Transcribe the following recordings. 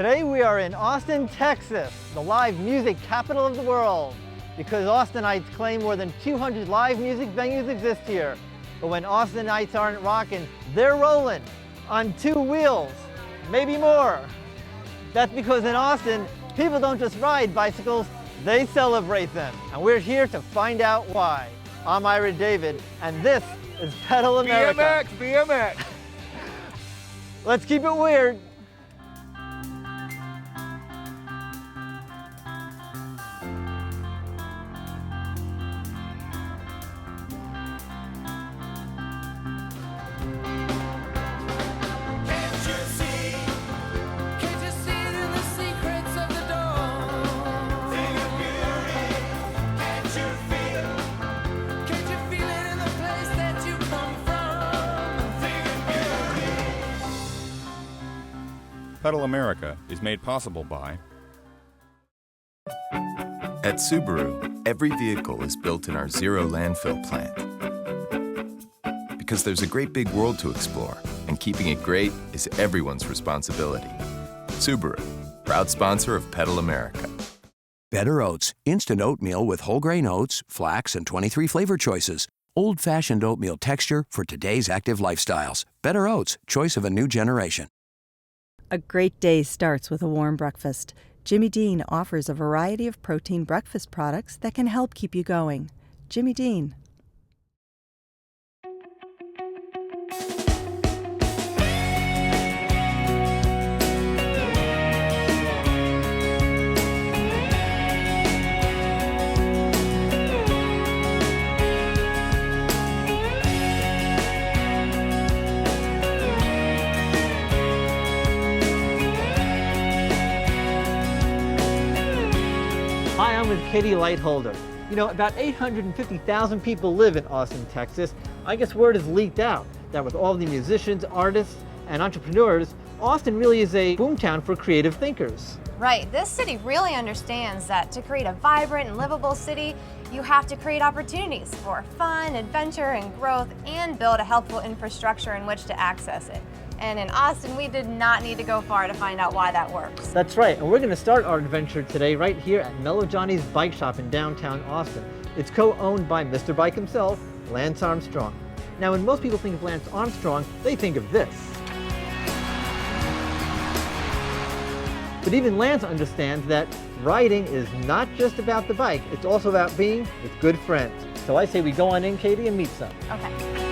Today we are in Austin, Texas, the live music capital of the world, because Austinites claim more than 200 live music venues exist here. But when Austinites aren't rocking, they're rolling on two wheels, maybe more. That's because in Austin, people don't just ride bicycles, they celebrate them. And we're here to find out why. I'm Ira David, and this is Pedal America. BMX. Let's keep it weird. Pedal America is made possible by... At Subaru, every vehicle is built in our zero landfill plant. Because there's a great big world to explore, and keeping it great is everyone's responsibility. Subaru, proud sponsor of Pedal America. Better Oats, instant oatmeal with whole grain oats, flax, and 23 flavor choices. Old-fashioned oatmeal texture for today's active lifestyles. Better Oats, choice of a new generation. A great day starts with a warm breakfast. Jimmy Dean offers a variety of protein breakfast products that can help keep you going. Jimmy Dean. Hi, I'm with Kati Lightholder. You know, about 850,000 people live in Austin, Texas. I guess word has leaked out that with all the musicians, artists, and entrepreneurs, Austin really is a boomtown for creative thinkers. Right, this city really understands that to create a vibrant and livable city, you have to create opportunities for fun, adventure, and growth, and build a helpful infrastructure in which to access it. And in Austin, we did not need to go far to find out why that works. That's right, and we're going to start our adventure today right here at Mellow Johnny's Bike Shop in downtown Austin. It's co-owned by Mr. Bike himself, Lance Armstrong. Now, when most people think of Lance Armstrong, they think of this. But even Lance understands that riding is not just about the bike, it's also about being with good friends. So I say we go on in, Kati, and meet some. Okay.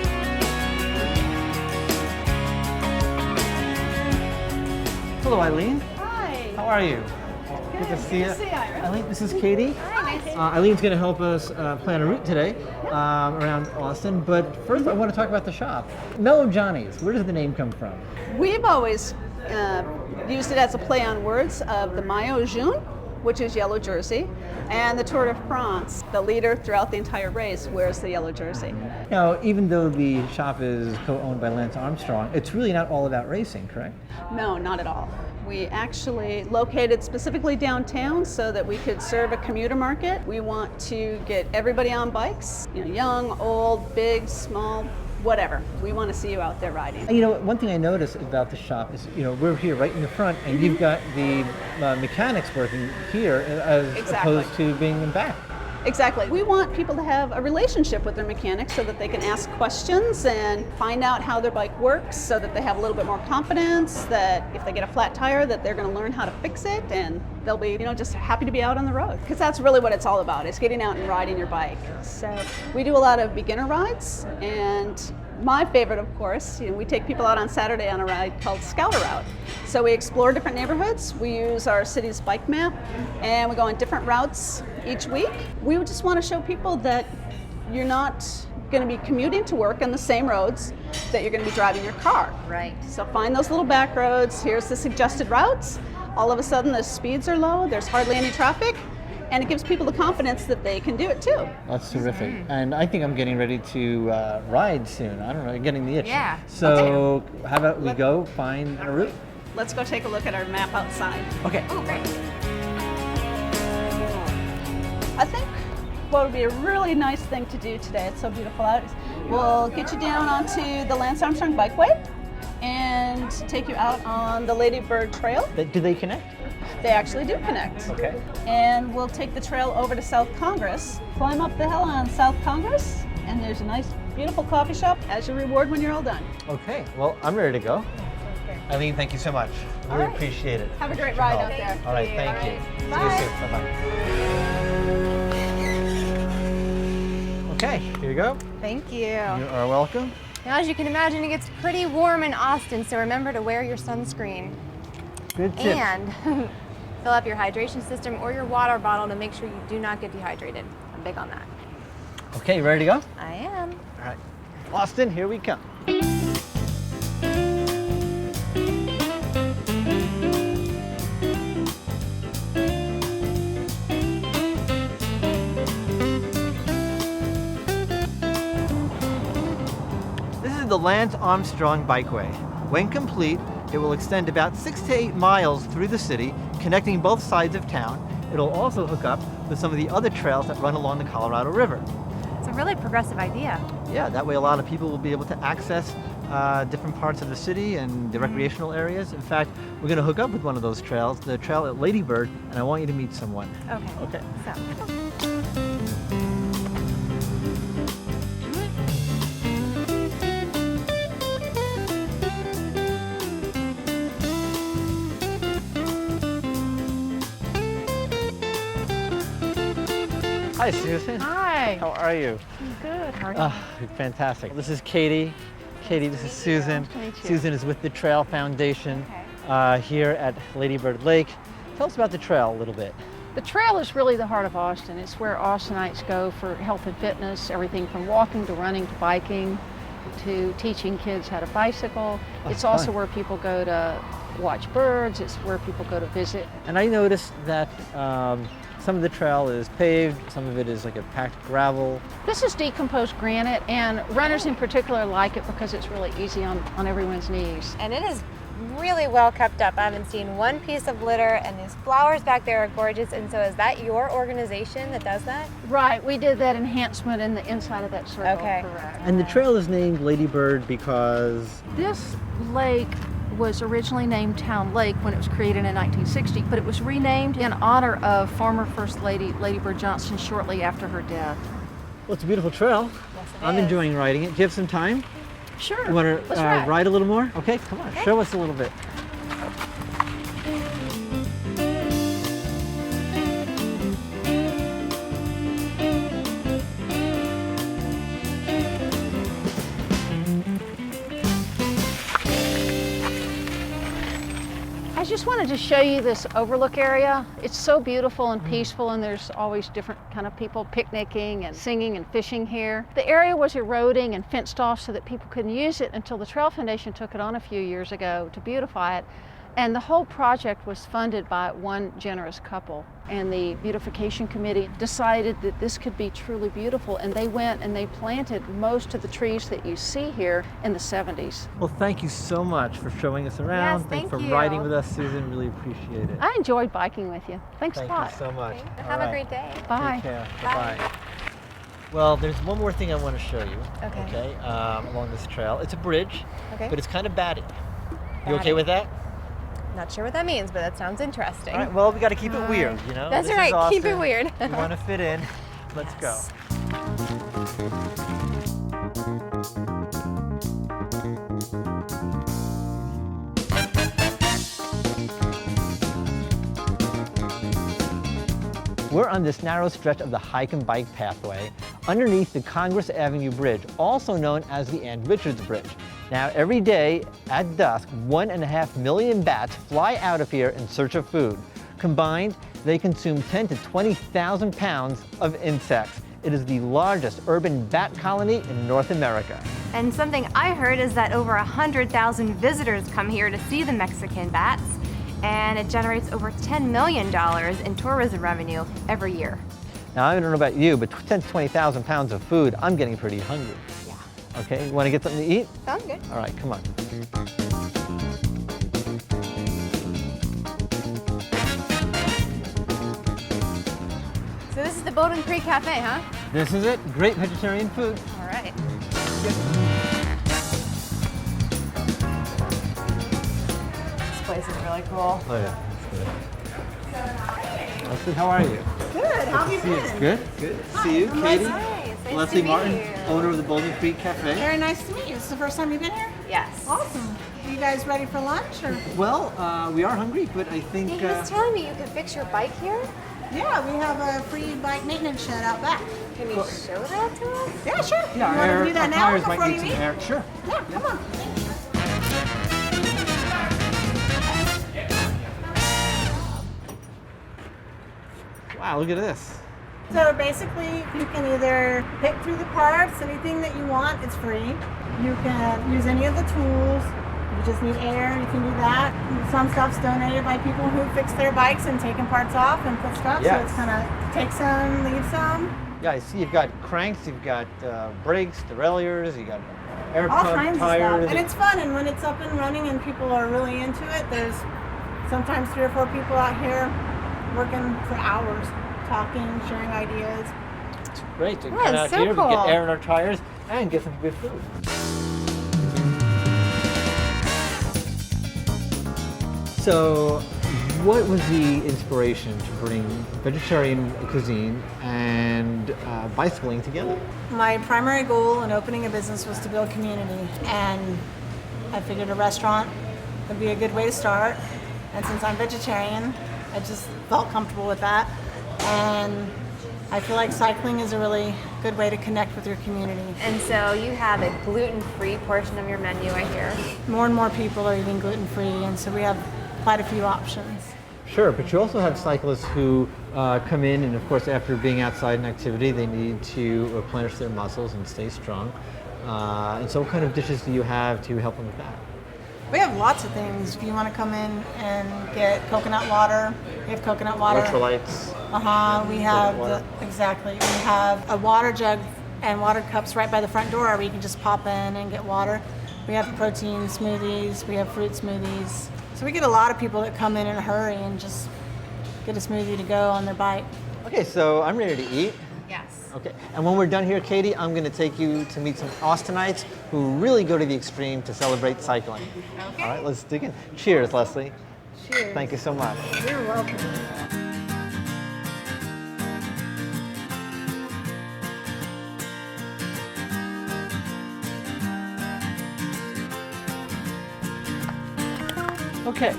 Hello, Eileen. Hi. How are you? Good to see you. Good to see you, Ira. Eileen, this is Kati. Hi, nice. Eileen's going to help us plan a route today around Austin. But first, I want to talk about the shop. Mellow Johnny's. Where does the name come from? We've always used it as a play on words of the Maillot Jaune, which is yellow jersey, and the Tour de France. The leader throughout the entire race wears the yellow jersey. Now, even though the shop is co-owned by Lance Armstrong, it's really not all about racing, correct? No, not at all. We actually located specifically downtown so that we could serve a commuter market. We want to get everybody on bikes, young, old, big, small, whatever. We want to see you out there riding. And, one thing I noticed about the shop is, we're here right in the front, and you've got the mechanics working here as opposed to being in back. Exactly. We want people to have a relationship with their mechanics so that they can ask questions and find out how their bike works so that they have a little bit more confidence that if they get a flat tire that they're going to learn how to fix it and they'll be, just happy to be out on the road. Because that's really what it's all about, is getting out and riding your bike. So we do a lot of beginner rides, and my favorite, of course, we take people out on Saturday on a ride called Scouter Route. So we explore different neighborhoods, we use our city's bike map, and we go on different routes each week. We would just want to show people that you're not going to be commuting to work on the same roads that you're going to be driving your car. Right. So find those little back roads, here's the suggested routes. All of a sudden the speeds are low, there's hardly any traffic, and it gives people the confidence that they can do it too. That's terrific. And I think I'm getting ready to ride soon. I don't know, getting the itch. Yeah. So how about we go find a route? Let's go take a look at our map outside. Okay. Oh, great. I think what would be a really nice thing to do today, it's so beautiful out, is we'll get you down onto the Lance Armstrong Bikeway, and to take you out on the Lady Bird Trail. Do they connect? They actually do connect. Okay. And we'll take the trail over to South Congress, climb up the hill on South Congress, and there's a nice, beautiful coffee shop as your reward when you're all done. Okay, well, I'm ready to go. Eileen, thank you so much. All Really right. appreciate it. Have a great Your ride help. out there. All right, thank you. See Bye. you soon. Bye-bye. Okay, here you go. Thank you. You are welcome. Now, as you can imagine, it gets pretty warm in Austin, so remember to wear your sunscreen. Good tip. And fill up your hydration system or your water bottle to make sure you do not get dehydrated. I'm big on that. Okay, you ready to go? I am. All right. Austin, here we come. This is the Lance Armstrong Bikeway. When complete, it will extend about 6 to 8 miles through the city, connecting both sides of town. It'll also hook up with some of the other trails that run along the Colorado River. It's a really progressive idea. Yeah, that way a lot of people will be able to access different parts of the city and the recreational areas. In fact, we're going to hook up with one of those trails, the trail at Lady Bird, and I want you to meet someone. Okay. Okay. So, Hi, Susan. Hi. How are you? I'm good. How are you? Fantastic. This is Katie. Katie, this is Susan. Nice to meet you. Susan is with the Trail Foundation here at Lady Bird Lake. Tell us about the trail a little bit. The trail is really the heart of Austin. It's where Austinites go for health and fitness, everything from walking to running to biking to teaching kids how to bicycle. It's also fun. where people go to watch birds. It's where people go to visit. And I noticed that some of the trail is paved, some of it is like a packed gravel. This is decomposed granite, and runners in particular like it because it's really easy on everyone's knees. and it is really well kept up. I haven't seen one piece of litter, and these flowers back there are gorgeous. And so is that your organization that does that? Right, we did that enhancement in the inside of that circle. Okay. Correct. And the trail is named Lady Bird because This lake was originally named Town Lake when it was created in 1960, but it was renamed in honor of former First Lady Lady Bird Johnson shortly after her death. well, it's a beautiful trail. Yes, it I'm is. enjoying riding it. Do you have some time? Sure. You want to Let's ride. ride a little more? Okay, come on, show us a little bit. I just wanted to show you this overlook area. It's so beautiful and peaceful, and there's always different kind of people picnicking and singing and fishing here. The area was eroding and fenced off so that people couldn't use it until the Trail Foundation took it on a few years ago to beautify it. And the whole project was funded by one generous couple. And the beautification committee decided that this could be truly beautiful, and they went and they planted most of the trees that you see here in the 70s. Well, thank you so much for showing us around. Yes, Thanks thank for you. riding with us, Susan. Really appreciate it. I enjoyed biking with you. Thanks Thank a lot. you so much. Have All a right. great day. Bye. Take care. Bye-bye. Well, there's one more thing I want to show you. Okay. Along this trail. It's a bridge, Okay. but it's kind of batty. You okay Batty. with that? Not sure what that means, but that sounds interesting. All right. Well, we got to keep it weird, you know. That's This is right, keep it Austin. weird. We want to fit in. Let's Yes. go. We're on this narrow stretch of the hike and bike pathway underneath the Congress Avenue Bridge, also known as the Ann Richards Bridge. Now, every day at dusk, 1.5 million bats fly out of here in search of food. Combined, they consume 10 to 20,000 pounds of insects. It is the largest urban bat colony in North America. And something I heard is that over 100,000 visitors come here to see the Mexican bats, and it generates over $10 million in tourism revenue every year. Now, I don't know about you, but 10 to 20,000 pounds of food, I'm getting pretty hungry. Yeah. Okay, you want to get something to eat? Sounds good. All right, come on. So this is the Bowdoin Creek Cafe, huh? This is it, great vegetarian food. All right. This is really cool. Oh yeah, that's good. Leslie, how are you? Good. How have you been? Good. Good. See you, Katie. Nice. Nice Leslie to meet Martin, you. owner of the Bowling Creek Cafe. Very nice to meet you. This is the first time you've been here? Yes. Awesome. Are you guys ready for lunch? Or? Well, we are hungry, but I think. He was telling me you could fix your bike here. Yeah, we have a free bike maintenance shed out back. Can you show that to us? Yeah, sure. Yeah, you want to do that our now tires before might you need some eat? air. Sure. Yeah, come on. Wow, look at this. So basically, you can either pick through the parts, anything that you want, it's free. You can use any of the tools. You just need air, you can do that. Some stuff's donated by people who fix their bikes and taking parts off and put stuff. Yes. So it's kind of take some, leave some. Yeah, I see you've got cranks, you've got brakes, derailleurs, you got air All pump, kinds of tires. stuff. And it's fun, and when it's up and running and people are really into it, there's sometimes 3 or 4 people out here working for hours, talking, sharing ideas. It's great. We can Yeah, come out it's so here, we cool. get air in our tires, and get some good food. So, what was the inspiration to bring vegetarian cuisine and bicycling together? My primary goal in opening a business was to build community, and I figured a restaurant would be a good way to start. And since I'm vegetarian, I just felt comfortable with that. And I feel like cycling is a really good way to connect with your community. And so you have a gluten-free portion of your menu, I hear. More and more people are eating gluten-free, and so we have quite a few options. Sure, but you also have cyclists who come in, and of course, after being outside in activity, they need to replenish their muscles and stay strong. And so, what kind of dishes do you have to help them with that? We have lots of things. If you want to come in and get coconut water, we have coconut water. Electrolytes. We have water. exactly. We have a water jug and water cups right by the front door where you can just pop in and get water. We have protein smoothies. We have fruit smoothies. So we get a lot of people that come in a hurry and just get a smoothie to go on their bike. Okay, so I'm ready to eat. Yes. Okay, and when we're done here, Katie, I'm going to take you to meet some Austinites who really go to the extreme to celebrate cycling. Okay. All right, let's dig in. Cheers, Leslie. Cheers. Thank you so much. You're welcome. Okay,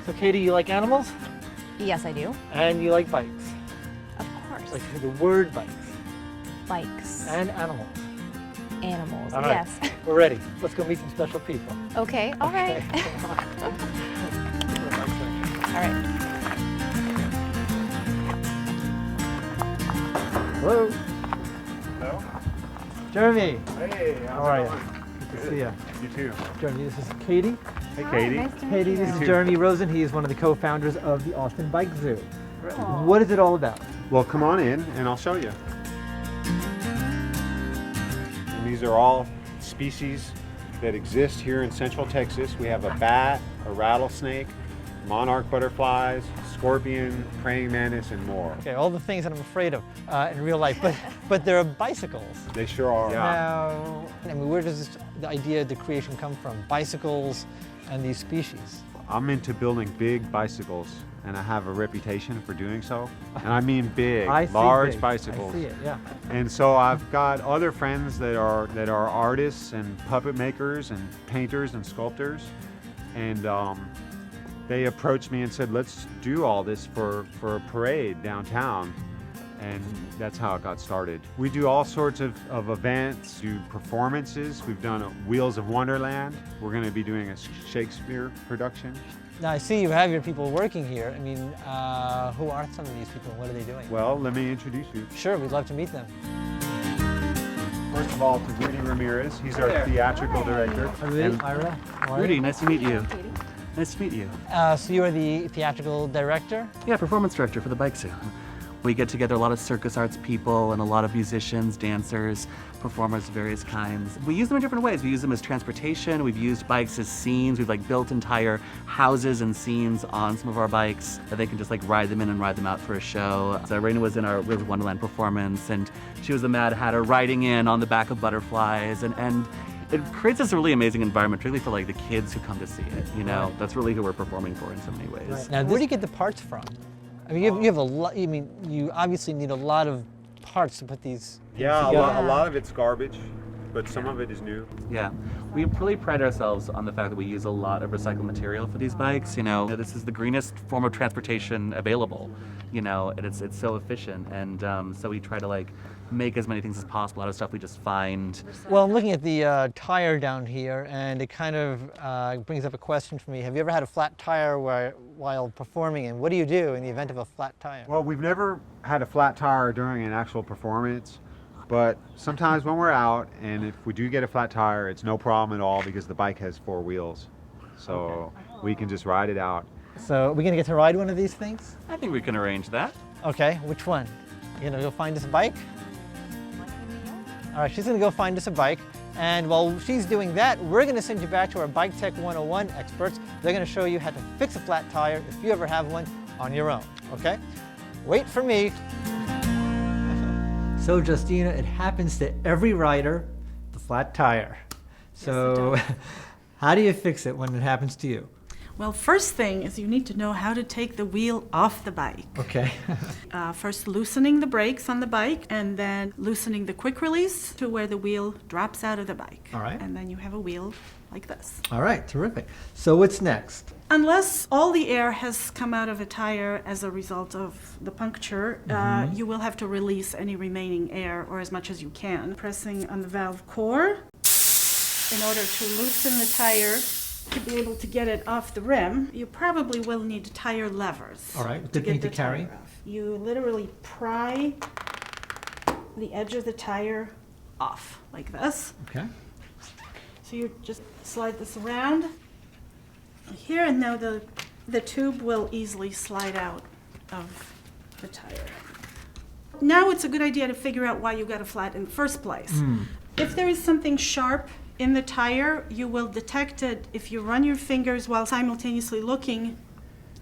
so Katie, you like animals Yes, I do. and you like bikes. Of course. Like the word bikes Bikes. and animals. Animals. All right, Yes. we're ready. Let's go meet some special people. Okay. All right. All right. Hello. Hello. Jeremy. Hey, How are you? Good to see you. You too. Jeremy, this is Katie. Hey, Katie. Katie, this is too. Jeremy Rosen. He is one of the co-founders of the Austin Bike Zoo. What is it all about? Well, come on in and I'll show you. And these are all species that exist here in Central Texas. We have a bat, a rattlesnake, monarch butterflies, scorpion, praying mantis, and more. Okay, all the things that I'm afraid of in real life, but they're bicycles. They sure are. Now, I mean, where does the idea of the creation come from? Bicycles and these species. I'm into building big bicycles, and I have a reputation for doing so. And I mean big, I see large big. bicycles. I see it, yeah. And so I've got other friends that are artists and puppet makers and painters and sculptors, and they approached me and said, let's do all this for a parade downtown. And that's how it got started. We do all sorts of events, do performances. We've done Wheels of Wonderland. We're going to be doing a Shakespeare production. Now I see you have your people working here. I mean, who are some of these people? What are they doing? Well, let me introduce you. Sure, we'd love to meet them. First of all, to Rudy Ramirez. He's our theatrical director. Rudy, And Ira, how are Rudy, you? nice to meet you. Nice to meet you. So you are the theatrical director? Yeah, performance director for the Bike Zoo. We get together a lot of circus arts people and a lot of musicians, dancers, performers of various kinds. We use them in different ways. We use them as transportation. We've used bikes as scenes. We've built entire houses and scenes on some of our bikes that they can just ride them in and ride them out for a show. So Raina was in our Wheels of Wonderland performance, and she was the Mad Hatter riding in on the back of butterflies. And it creates this really amazing environment, particularly for like the kids who come to see it. You know, Right. that's really who we're performing for in so many ways. Right. Now, where do you get the parts from? I mean, you have a lot. I mean, you obviously need a lot of parts to put these. Yeah, together. a lot of it's garbage, but some of it is new. Yeah, we really pride ourselves on the fact that we use a lot of recycled material for these bikes. You know, this is the greenest form of transportation available. You know, and it's so efficient, and so we try to like make as many things as possible out of stuff we just find. Well, I'm looking at the tire down here, and it kind of brings up a question for me. Have you ever had a flat tire while performing, and what do you do in the event of a flat tire? Well, we've never had a flat tire during an actual performance, but sometimes when we're out, and if we do get a flat tire, it's no problem at all because the bike has 4 wheels. So we can just ride it out. So are we going to get to ride one of these things? I think we can arrange that. Okay, which one? You going to go find us a bike? All right, she's going to go find us a bike. And while she's doing that, we're going to send you back to our Bike Tech 101 experts. They're going to show you how to fix a flat tire if you ever have one on your own, okay? Wait for me. So, Justina, it happens to every rider, the flat tire. So, how do you fix it when it happens to you? Well, first thing is you need to know how to take the wheel off the bike. Okay. First loosening the brakes on the bike and then loosening the quick release to where the wheel drops out of the bike. All right. And then you have a wheel like this. All right, terrific. So what's next? Unless all the air has come out of a tire as a result of the puncture, you will have to release any remaining air, or as much as you can. Pressing on the valve core in order to loosen the tire. To be able to get it off the rim, you probably will need tire levers. All right, good thing to carry. You literally pry the edge of the tire off like this. Okay. So you just slide this around here, and now the tube will easily slide out of the tire. Now it's a good idea to figure out why you got a flat in the first place. If there is something sharp in the tire, you will detect it if you run your fingers while simultaneously looking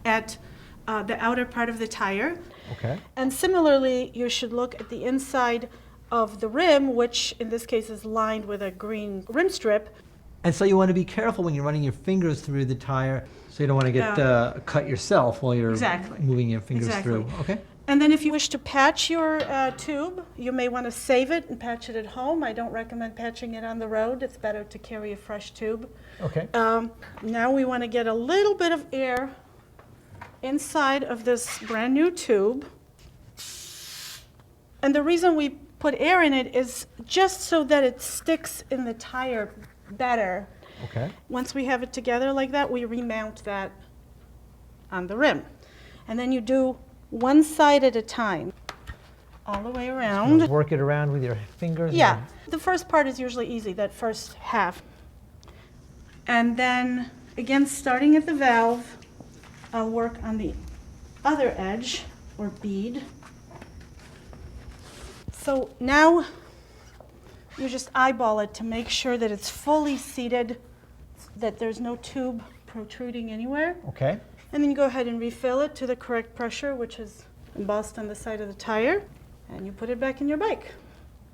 at the outer part of the tire. Okay. And similarly, you should look at the inside of the rim, which in this case is lined with a green rim strip. And so you want to be careful when you're running your fingers through the tire, so you don't want to get cut yourself while you're moving your fingers through. Okay. And then if you wish to patch your tube, you may want to save it and patch it at home. I don't recommend patching it on the road. It's better to carry a fresh tube. Okay. Now we want to get a little bit of air inside of this brand new tube. And the reason we put air in it is just so that it sticks in the tire better. Okay. Once we have it together like that, we remount that on the rim. And then you do one side at a time, all the way around. Just work it around with your fingers. Yeah, the first part is usually easy, that first half. And then, again, starting at the valve, I'll work on the other edge, or bead. So now, you just eyeball it to make sure that it's fully seated, that there's no tube protruding anywhere. Okay. And then you go ahead and refill it to the correct pressure, which is embossed on the side of the tire, and you put it back in your bike.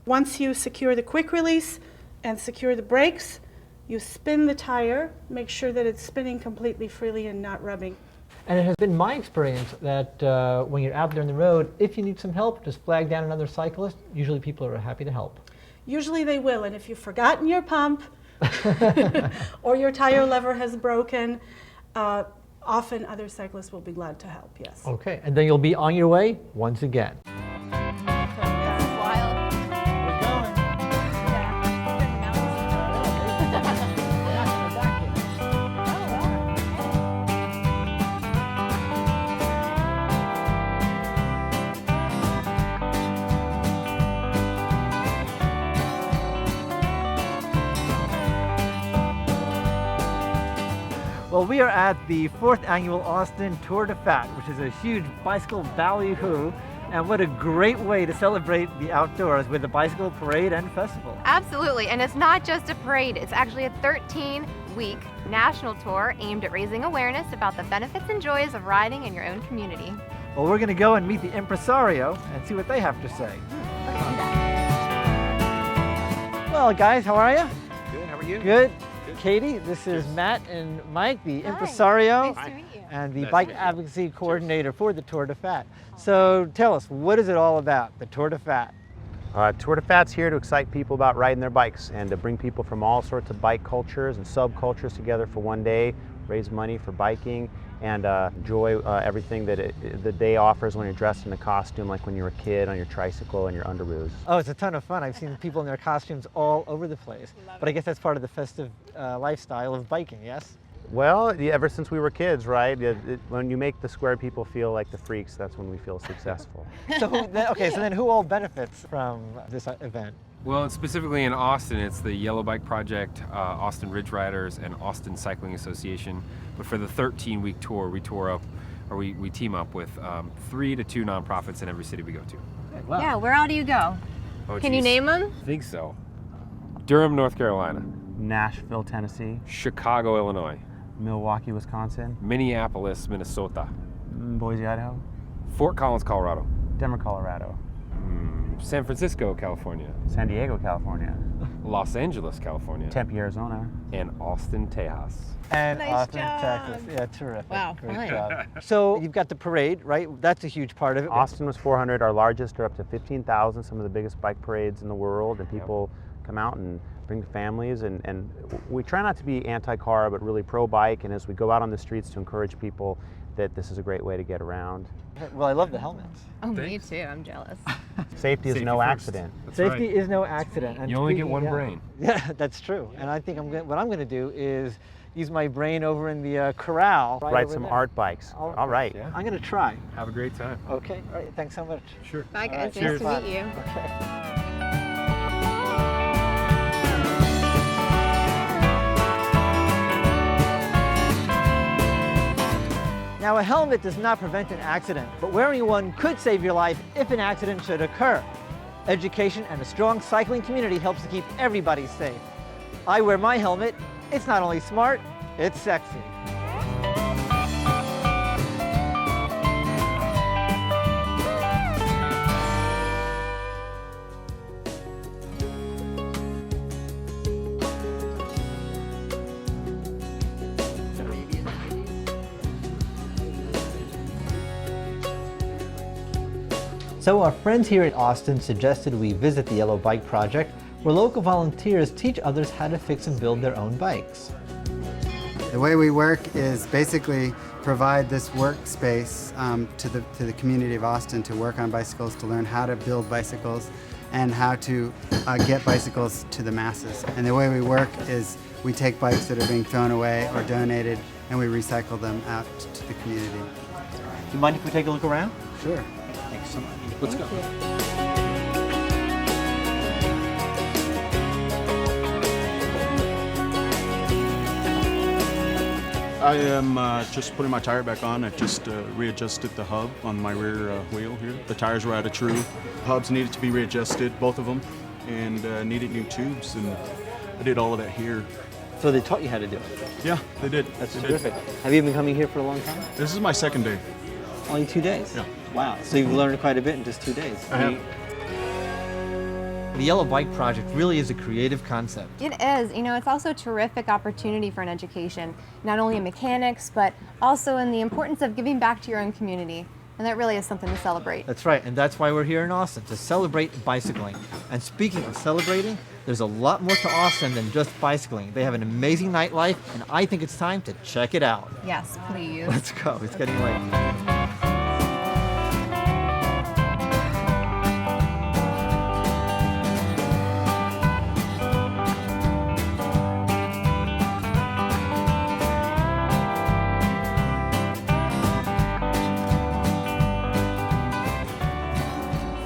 Once you secure the quick release and secure the brakes, you spin the tire, make sure that it's spinning completely freely and not rubbing. And it has been my experience that when you're out there on the road, if you need some help, just flag down another cyclist. Usually people are happy to help. Usually they will, and if you've forgotten your pump or your tire lever has broken, often other cyclists will be glad to help, yes. Okay, and then you'll be on your way once again. Well, we are at the 4th annual Austin Tour de Fat, which is a huge bicycle ballyhoo, and what a great way to celebrate the outdoors with the bicycle parade and festival. Absolutely, and it's not just a parade, it's actually a 13-week national tour aimed at raising awareness about the benefits and joys of riding in your own community. Well, we're going to go and meet the impresario and see what they have to say. Well, guys, how are you? Good, how are you? Good. Katie, this is Matt and Mike, the impresario Nice to meet you. and the Nice to bike meet you. advocacy coordinator for the Tour de Fat. So tell us, what is it all about, the Tour de Fat? Tour de Fat's here to excite people about riding their bikes and to bring people from all sorts of bike cultures and subcultures together for one day, raise money for biking, and enjoy everything that the day offers when you're dressed in a costume, like when you were a kid on your tricycle and your underoos. Oh, it's a ton of fun. I've seen people in their costumes all over the place. But I guess that's part of the festive lifestyle of biking, yes? Well, ever since we were kids, right? When you make the square people feel like the freaks, that's when we feel successful. So, so then who all benefits from this event? Well, specifically in Austin, it's the Yellow Bike Project, Austin Ridge Riders, and Austin Cycling Association. But for the 13-week tour, we team up with 3 to 2 nonprofits in every city we go to. Wow. Yeah, where all do you go? Oh, Can you geez. name them? I think so. Durham, North Carolina. Nashville, Tennessee. Chicago, Illinois. Milwaukee, Wisconsin. Minneapolis, Minnesota. Boise, Idaho. Fort Collins, Colorado. Denver, Colorado. San Francisco, California. San Diego, California. Los Angeles, California. Tempe, Arizona. And Austin, Tejas. And Nice Austin, job. Texas. Yeah, terrific. Wow, Great fun. job. So you've got the parade, right? That's a huge part of it. Austin was 400. Our largest are up to 15,000, some of the biggest bike parades in the world, and people come out and bring families, and we try not to be anti-car, but really pro-bike, and as we go out on the streets to encourage people that this is a great way to get around. Well, I love the helmets. Oh, me too. I'm jealous. Safety is no first. accident. That's Safety right. is no accident. And You only get speaking- one yeah. brain. Yeah, that's true. And I think what I'm going to do is use my brain over in the corral. Ride over some there. art bikes. All right. Yeah. I'm going to try. Have a great time. Okay. All right. Thanks so much. Sure. Bye, guys. Cheers. Nice to meet you. Okay. Now, a helmet does not prevent an accident, but wearing one could save your life if an accident should occur. Education and a strong cycling community helps to keep everybody safe. I wear my helmet. It's not only smart, it's sexy. So our friends here at Austin suggested we visit the Yellow Bike Project, where local volunteers teach others how to fix and build their own bikes. The way we work is basically provide this workspace to the community of Austin to work on bicycles, to learn how to build bicycles, and how to get bicycles to the masses. And the way we work is we take bikes that are being thrown away or donated, and we recycle them out to the community. Do you mind if we take a look around? Sure. Thanks so much. Let's go. I am just putting my tire back on. I just readjusted the hub on my rear wheel here. The tires were out of true. Hubs needed to be readjusted, both of them, and needed new tubes, and I did all of that here. So they taught you how to do it? Yeah, they did. That's They terrific. did. Have you been coming here for a long time? This is my second day. Only 2 days? Yeah. Wow. So you've learned quite a bit in just 2 days. I have. The Yellow Bike Project really is a creative concept. It is. You know, it's also a terrific opportunity for an education, not only in mechanics, but also in the importance of giving back to your own community. And that really is something to celebrate. That's right, and that's why we're here in Austin, to celebrate bicycling. And speaking of celebrating, there's a lot more to Austin than just bicycling. They have an amazing nightlife, and I think it's time to check it out. Yes, please. Let's go, it's getting late.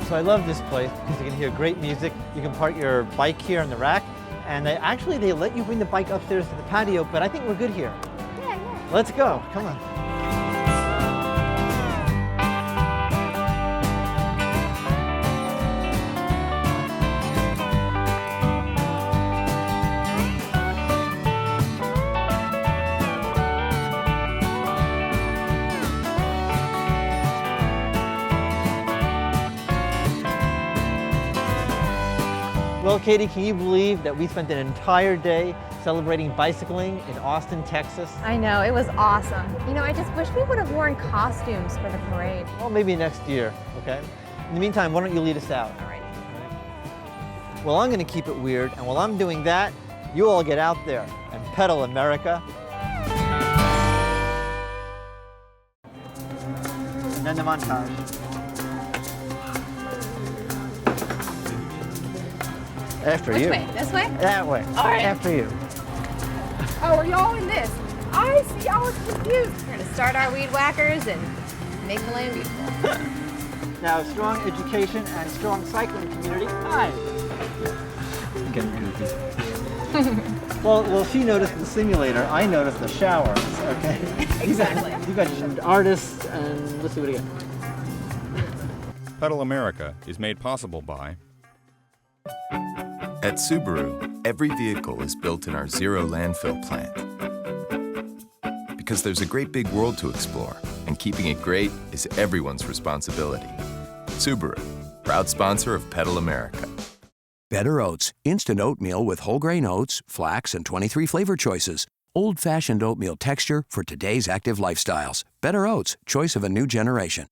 So I love this place because you can hear great music. You can park your bike here in the rack, and they let you bring the bike upstairs to the patio, but I think we're good here. Yeah. Let's go, come on. Well, Katie, can you believe that we spent an entire day celebrating bicycling in Austin, Texas? I know, it was awesome. You know, I just wish we would have worn costumes for the parade. Well, maybe next year, okay? In the meantime, why don't you lead us out? All right. Well, I'm going to keep it weird, and while I'm doing that, you all get out there and pedal, America. And then the montage. After Which you. way? This way? That way. All right. After you. Oh, are y'all in this? I see, I was confused. We're gonna start our weed whackers and make the land beautiful. Now, strong education and strong cycling community. Hi. Getting goofy. Well, she noticed the simulator. I noticed the showers. Okay. Exactly. You got artists, and let's see what we got. Pedal America is made possible by At Subaru, every vehicle is built in our zero landfill plant. Because there's a great big world to explore, and keeping it great is everyone's responsibility. Subaru, proud sponsor of Pedal America. Better Oats, instant oatmeal with whole grain oats, flax, and 23 flavor choices. Old-fashioned oatmeal texture for today's active lifestyles. Better Oats, choice of a new generation.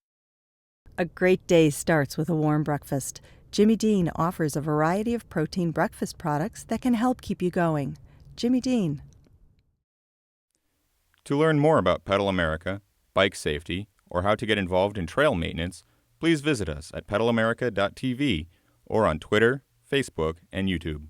A great day starts with a warm breakfast. Jimmy Dean offers a variety of protein breakfast products that can help keep you going. Jimmy Dean. To learn more about Pedal America, bike safety, or how to get involved in trail maintenance, please visit us at pedalamerica.tv or on Twitter, Facebook, and YouTube.